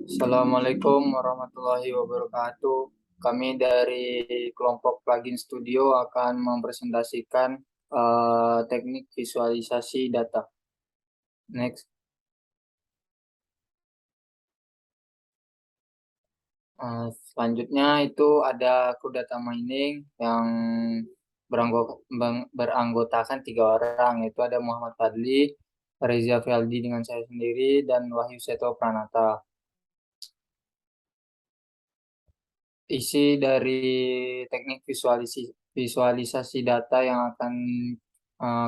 Assalamualaikum warahmatullahi wabarakatuh. Kami dari kelompok Plugin Studio akan mempresentasikan teknik visualisasi data. Next. Selanjutnya itu ada crew data mining yang beranggotakan 3 orang, yaitu ada Muhammad Fadli, Reza Fialdi dengan saya sendiri, dan Wahyu Seto Pranata. Isi dari teknik visualisasi data yang akan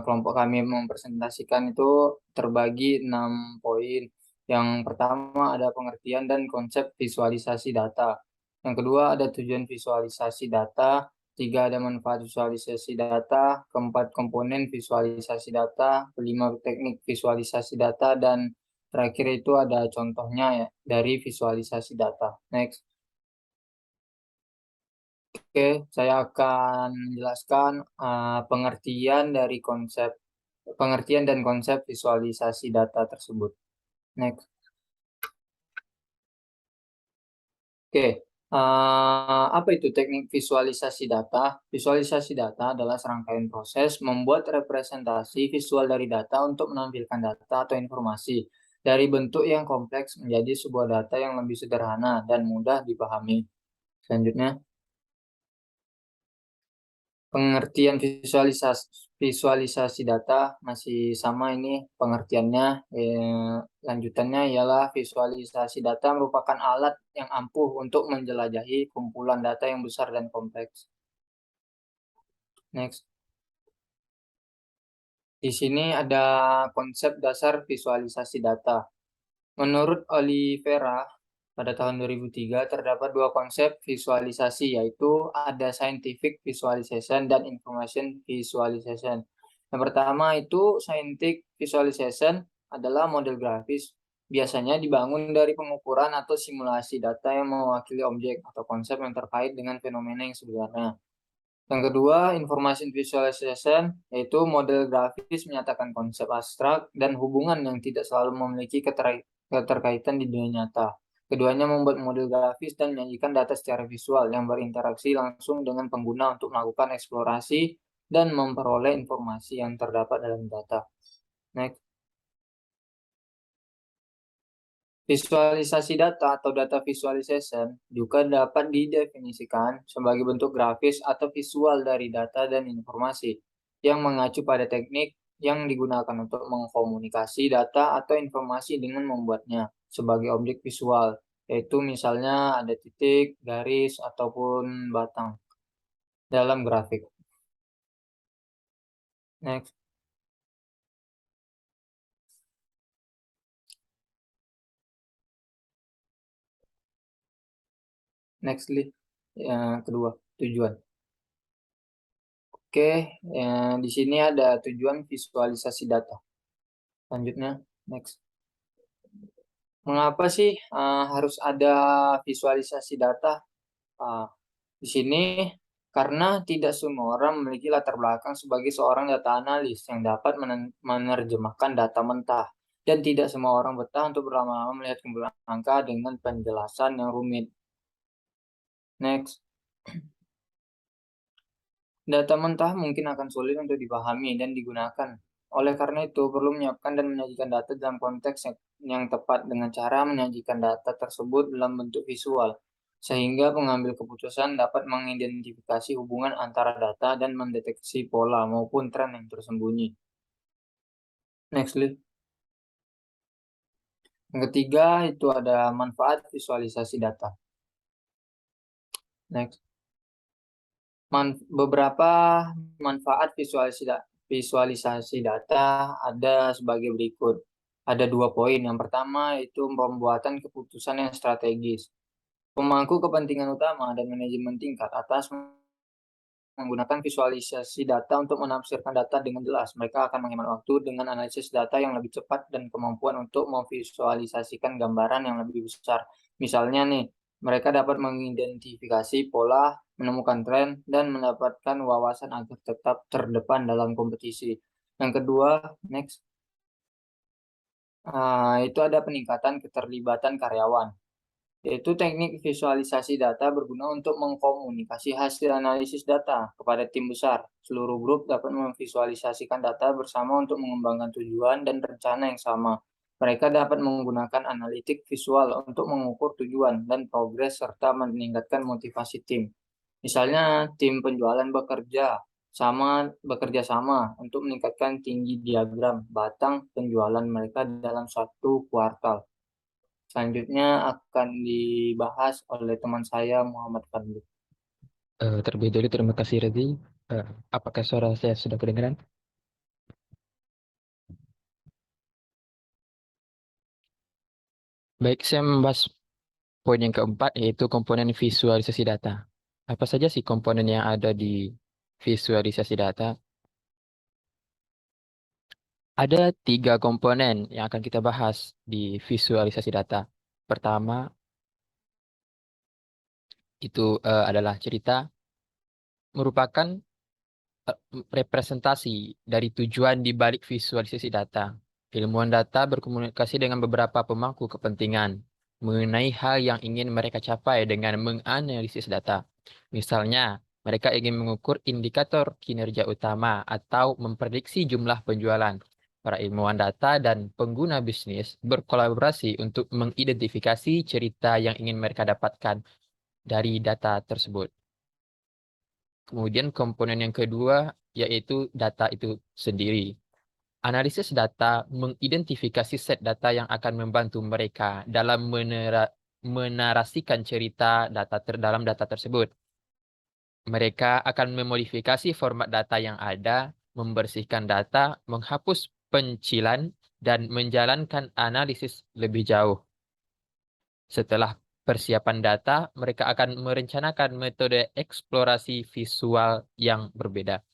kelompok kami mempresentasikan itu terbagi 6 poin. Yang pertama ada pengertian dan konsep visualisasi data. Yang kedua ada tujuan visualisasi data. Tiga ada manfaat visualisasi data. Keempat komponen visualisasi data. Kelima teknik visualisasi data. Dan terakhir itu ada contohnya ya dari visualisasi data. Next. Oke, saya akan menjelaskan pengertian dan konsep visualisasi data tersebut. Next. Oke, apa itu teknik visualisasi data? Visualisasi data adalah serangkaian proses membuat representasi visual dari data untuk menampilkan data atau informasi dari bentuk yang kompleks menjadi sebuah data yang lebih sederhana dan mudah dipahami. Selanjutnya, pengertian visualisasi data masih sama ini pengertiannya. Lanjutannya ialah visualisasi data merupakan alat yang ampuh untuk menjelajahi kumpulan data yang besar dan kompleks. Next. Di sini ada konsep dasar visualisasi data. Menurut Olivera, pada tahun 2003 terdapat 2 konsep visualisasi, yaitu ada scientific visualization dan information visualization. Yang pertama itu scientific visualization adalah model grafis. Biasanya dibangun dari pengukuran atau simulasi data yang mewakili objek atau konsep yang terkait dengan fenomena yang sebenarnya. Yang kedua, information visualization, yaitu model grafis menyatakan konsep abstrak dan hubungan yang tidak selalu memiliki keterkaitan di dunia nyata. Keduanya membuat model grafis dan menyajikan data secara visual yang berinteraksi langsung dengan pengguna untuk melakukan eksplorasi dan memperoleh informasi yang terdapat dalam data. Next. Visualisasi data atau data visualization juga dapat didefinisikan sebagai bentuk grafis atau visual dari data dan informasi yang mengacu pada teknik yang digunakan untuk mengkomunikasi data atau informasi dengan membuatnya sebagai objek visual, yaitu misalnya ada titik, garis, ataupun batang dalam grafik. Next. Next, yang kedua, tujuan. Oke, di sini ada tujuan visualisasi data. Selanjutnya, next. Mengapa sih harus ada visualisasi data? Di sini karena tidak semua orang memiliki latar belakang sebagai seorang data analis yang dapat menerjemahkan data mentah. Dan tidak semua orang betah untuk berlama-lama melihat kumpulan angka dengan penjelasan yang rumit. Next. Data mentah mungkin akan sulit untuk dipahami dan digunakan. Oleh karena itu, perlu menyiapkan dan menyajikan data dalam konteks yang tepat dengan cara menyajikan data tersebut dalam bentuk visual, sehingga pengambil keputusan dapat mengidentifikasi hubungan antara data dan mendeteksi pola maupun tren yang tersembunyi. Next, Lee. Yang ketiga, itu ada manfaat visualisasi data. Next. Beberapa manfaat visualisasi data ada sebagai berikut. Ada 2 poin. Yang pertama itu pembuatan keputusan yang strategis. Pemangku kepentingan utama dan manajemen tingkat atas menggunakan visualisasi data untuk menafsirkan data dengan jelas. Mereka akan menghemat waktu dengan analisis data yang lebih cepat dan kemampuan untuk memvisualisasikan gambaran yang lebih besar. Misalnya nih, mereka dapat mengidentifikasi pola, menemukan tren, dan mendapatkan wawasan agar tetap terdepan dalam kompetisi. Yang kedua, next, itu ada peningkatan keterlibatan karyawan. yaitu teknik visualisasi data berguna untuk mengkomunikasi hasil analisis data kepada tim besar. Seluruh grup dapat memvisualisasikan data bersama untuk mengembangkan tujuan dan rencana yang sama. Mereka dapat menggunakan analitik visual untuk mengukur tujuan dan progres serta meningkatkan motivasi tim. Misalnya, tim penjualan bekerja sama untuk meningkatkan tinggi diagram batang penjualan mereka dalam suatu kuartal. Selanjutnya akan dibahas oleh teman saya Muhammad Fadli. Terlebih dahulu terima kasih Redi. Apakah suara saya sudah kedengaran? Baik, saya membahas poin yang keempat yaitu komponen visualisasi data. Apa saja sih komponen yang ada di visualisasi data? Ada 3 komponen yang akan kita bahas di visualisasi data. Pertama itu adalah cerita, merupakan representasi dari tujuan di balik visualisasi data. Ilmuwan data berkomunikasi dengan beberapa pemangku kepentingan mengenai hal yang ingin mereka capai dengan menganalisis data. Misalnya, mereka ingin mengukur indikator kinerja utama atau memprediksi jumlah penjualan. Para ilmuwan data dan pengguna bisnis berkolaborasi untuk mengidentifikasi cerita yang ingin mereka dapatkan dari data tersebut. Kemudian komponen yang kedua yaitu data itu sendiri. Analisis data mengidentifikasi set data yang akan membantu mereka dalam menarasikan cerita dalam data tersebut. Mereka akan memodifikasi format data yang ada, membersihkan data, menghapus pencilan, dan menjalankan analisis lebih jauh. Setelah persiapan data, mereka akan merencanakan metode eksplorasi visual yang berbeda.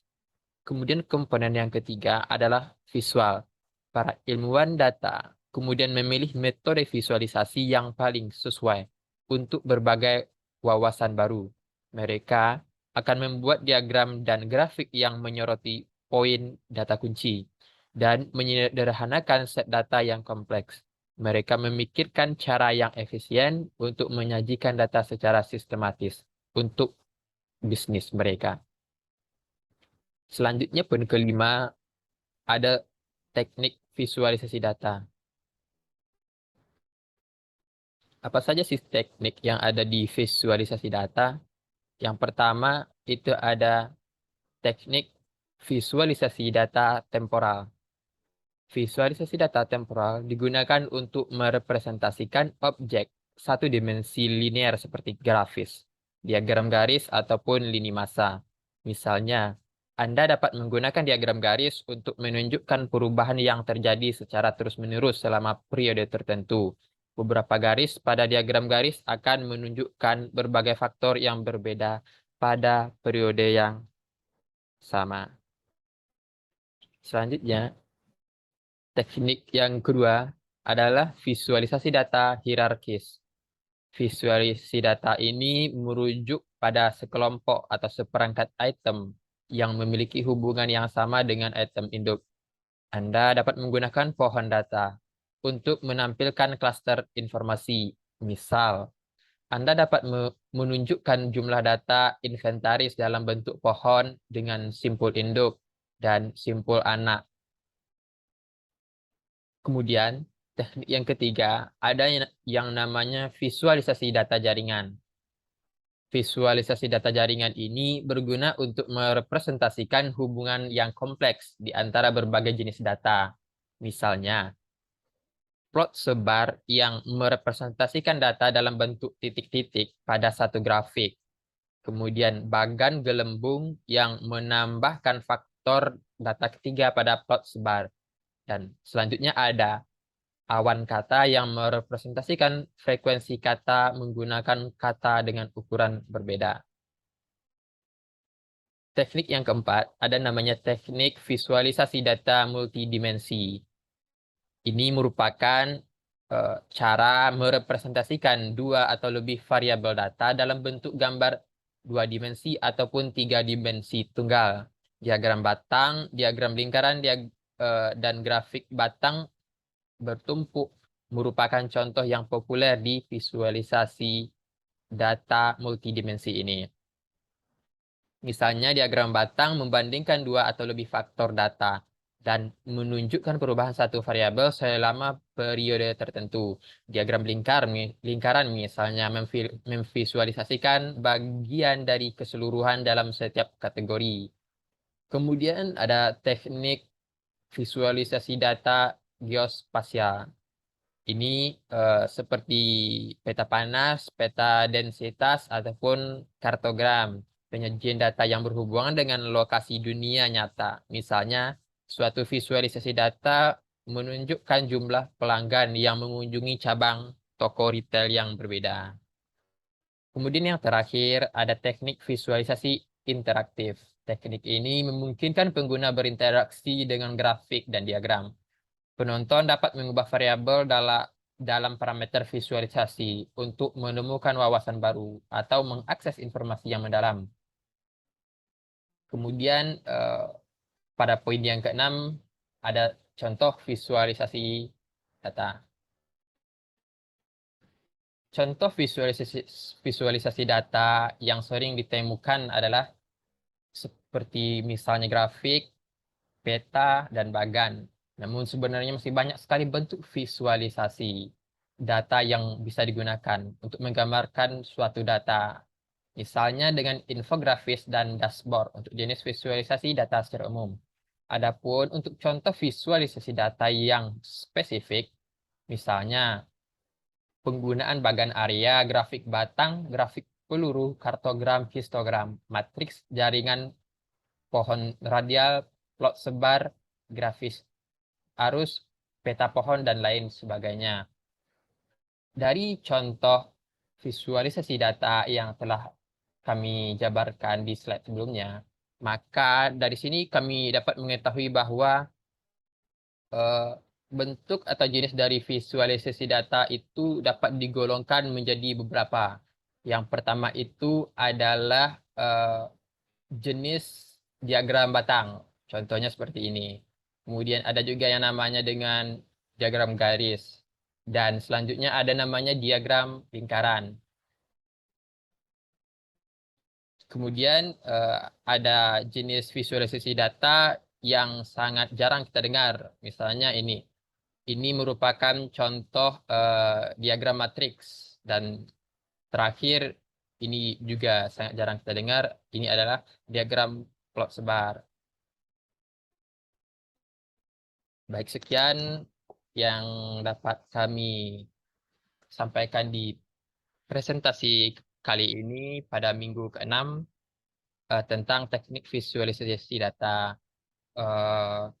Kemudian komponen yang ketiga adalah visual. Para ilmuwan data kemudian memilih metode visualisasi yang paling sesuai untuk berbagai wawasan baru. Mereka akan membuat diagram dan grafik yang menyoroti poin data kunci dan menyederhanakan set data yang kompleks. Mereka memikirkan cara yang efisien untuk menyajikan data secara sistematis untuk bisnis mereka. Selanjutnya, poin kelima ada teknik visualisasi data. Apa saja sih teknik yang ada di visualisasi data? Yang pertama itu ada teknik visualisasi data temporal. Visualisasi data temporal digunakan untuk merepresentasikan objek satu dimensi linear seperti grafis, diagram garis, ataupun lini massa. Misalnya, Anda dapat menggunakan diagram garis untuk menunjukkan perubahan yang terjadi secara terus-menerus selama periode tertentu. Beberapa garis pada diagram garis akan menunjukkan berbagai faktor yang berbeda pada periode yang sama. Selanjutnya, teknik yang kedua adalah visualisasi data hierarkis. Visualisasi data ini merujuk pada sekelompok atau seperangkat item yang memiliki hubungan yang sama dengan item induk. Anda dapat menggunakan pohon data untuk menampilkan klaster informasi. Misal, Anda dapat menunjukkan jumlah data inventaris dalam bentuk pohon dengan simpul induk dan simpul anak. Kemudian, teknik yang ketiga, ada yang namanya visualisasi data jaringan. Visualisasi data jaringan ini berguna untuk merepresentasikan hubungan yang kompleks di antara berbagai jenis data. Misalnya, plot sebar yang merepresentasikan data dalam bentuk titik-titik pada satu grafik. Kemudian, bagan gelembung yang menambahkan faktor data ketiga pada plot sebar. Dan selanjutnya ada awan kata yang merepresentasikan frekuensi kata menggunakan kata dengan ukuran berbeda. Teknik yang keempat ada namanya teknik visualisasi data multidimensi. Ini merupakan cara merepresentasikan dua atau lebih variabel data dalam bentuk gambar 2 dimensi ataupun 3 dimensi tunggal. Diagram batang, diagram lingkaran, dan grafik batang bertumpuk merupakan contoh yang populer di visualisasi data multidimensi ini. Misalnya diagram batang membandingkan dua atau lebih faktor data dan menunjukkan perubahan satu variabel selama periode tertentu. Diagram lingkaran misalnya memvisualisasikan bagian dari keseluruhan dalam setiap kategori. Kemudian ada teknik visualisasi data geospasial. Ini seperti peta panas, peta densitas, ataupun kartogram. Penyajian data yang berhubungan dengan lokasi dunia nyata. Misalnya, suatu visualisasi data menunjukkan jumlah pelanggan yang mengunjungi cabang toko retail yang berbeda. Kemudian yang terakhir, ada teknik visualisasi interaktif. Teknik ini memungkinkan pengguna berinteraksi dengan grafik dan diagram. Penonton dapat mengubah variabel dalam parameter visualisasi untuk menemukan wawasan baru atau mengakses informasi yang mendalam. Kemudian pada poin yang keenam ada contoh visualisasi data. Contoh visualisasi data yang sering ditemukan adalah seperti misalnya grafik, peta, dan bagan. Namun sebenarnya masih banyak sekali bentuk visualisasi data yang bisa digunakan untuk menggambarkan suatu data. Misalnya dengan infografis dan dashboard untuk jenis visualisasi data secara umum. Adapun untuk contoh visualisasi data yang spesifik, misalnya penggunaan bagan area, grafik batang, grafik peluru, kartogram, histogram, matriks jaringan pohon radial, plot sebar, grafis arus, peta pohon, dan lain sebagainya. Dari contoh visualisasi data yang telah kami jabarkan di slide sebelumnya, maka dari sini kami dapat mengetahui bahwa eh, bentuk atau jenis dari visualisasi data itu dapat digolongkan menjadi beberapa. Yang pertama itu adalah jenis diagram batang. Contohnya seperti ini. Kemudian ada juga yang namanya dengan diagram garis. Dan selanjutnya ada namanya diagram lingkaran. Kemudian ada jenis visualisasi data yang sangat jarang kita dengar. Misalnya ini. Ini merupakan contoh diagram matriks. Dan terakhir, ini juga sangat jarang kita dengar. Ini adalah diagram plot sebar. Baik, sekian yang dapat kami sampaikan di presentasi kali ini pada minggu ke-6 tentang teknik visualisasi data.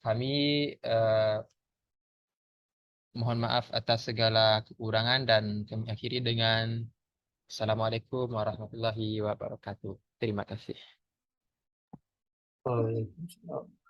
Kami mohon maaf atas segala kekurangan dan kami akhiri dengan Assalamualaikum warahmatullahi wabarakatuh. Terima kasih. Waalaikumsalam.